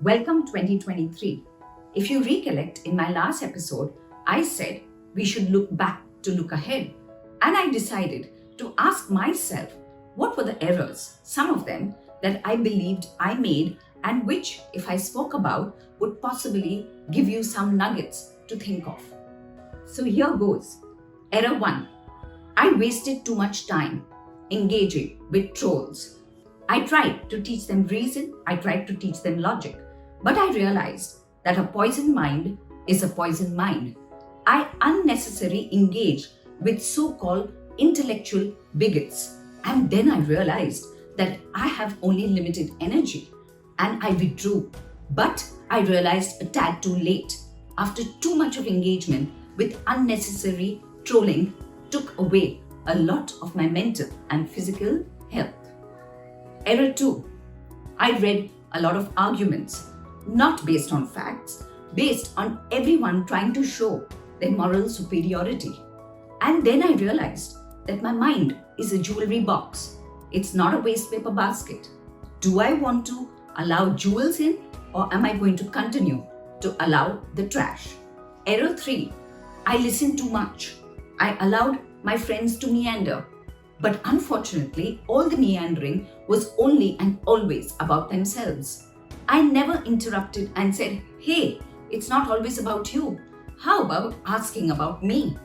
Welcome 2023. If you recollect, in my last episode, I said we should look back to look ahead. And I decided to ask myself what were the errors, some of them that I believed I made and which, if I spoke about, would possibly give you some nuggets to think of. So here goes. Error 1. I wasted too much time engaging with trolls. I tried to teach them reason, I tried to teach them logic, but I realized that a poisoned mind is a poisoned mind. I unnecessarily engaged with so-called intellectual bigots, and then I realized that I have only limited energy and I withdrew. But I realized a tad too late. After too much of engagement with unnecessary trolling took away a lot of my mental and physical health. Error 2. I read a lot of arguments, not based on facts, based on everyone trying to show their moral superiority. And then I realized that my mind is a jewelry box. It's not a waste paper basket. Do I want to allow jewels in, or am I going to continue to allow the trash? Error 3. I listened too much. I allowed my friends to meander. But unfortunately, all the meandering was only and always about themselves. I never interrupted and said, hey, it's not always about you. How about asking about me?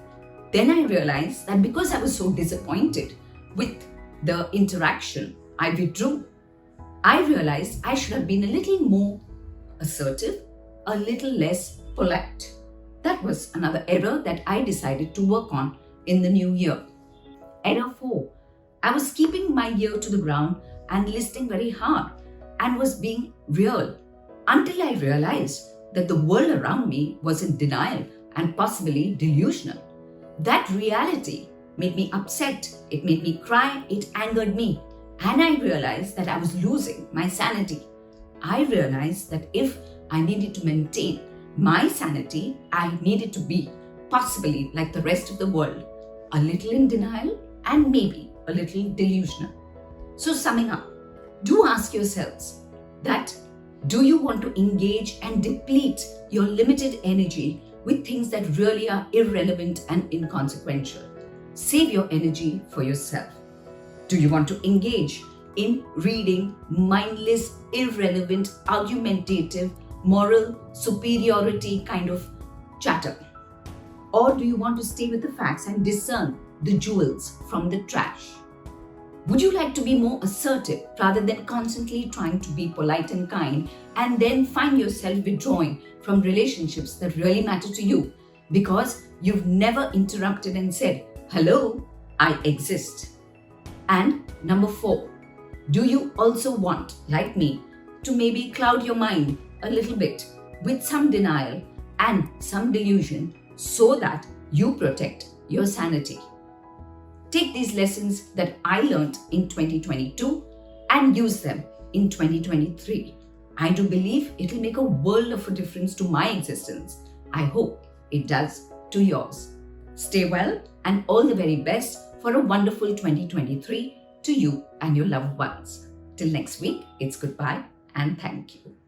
Then I realized that because I was so disappointed with the interaction, I withdrew. I realized I should have been a little more assertive, a little less polite. That was another error that I decided to work on in the new year. Error 4. I was keeping my ear to the ground and listening very hard and was being real until I realized that the world around me was in denial and possibly delusional. That reality made me upset, it made me cry, it angered me, and I realized that I was losing my sanity. I realized that if I needed to maintain my sanity, I needed to be possibly like the rest of the world, a little in denial and maybe a little delusional. So summing up, do ask yourselves that do you want to engage and deplete your limited energy with things that really are irrelevant and inconsequential? Save your energy for yourself. Do you want to engage in reading mindless, irrelevant, argumentative, moral superiority kind of chatter? Or do you want to stay with the facts and discern the jewels from the trash? Would you like to be more assertive rather than constantly trying to be polite and kind and then find yourself withdrawing from relationships that really matter to you because you've never interrupted and said, hello, I exist? And number 4, do you also want, like me, to maybe cloud your mind a little bit with some denial and some delusion so that you protect your sanity? Take these lessons that I learned in 2022 and use them in 2023. I do believe it'll make a world of a difference to my existence. I hope it does to yours. Stay well and all the very best for a wonderful 2023 to you and your loved ones. Till next week, it's goodbye and thank you.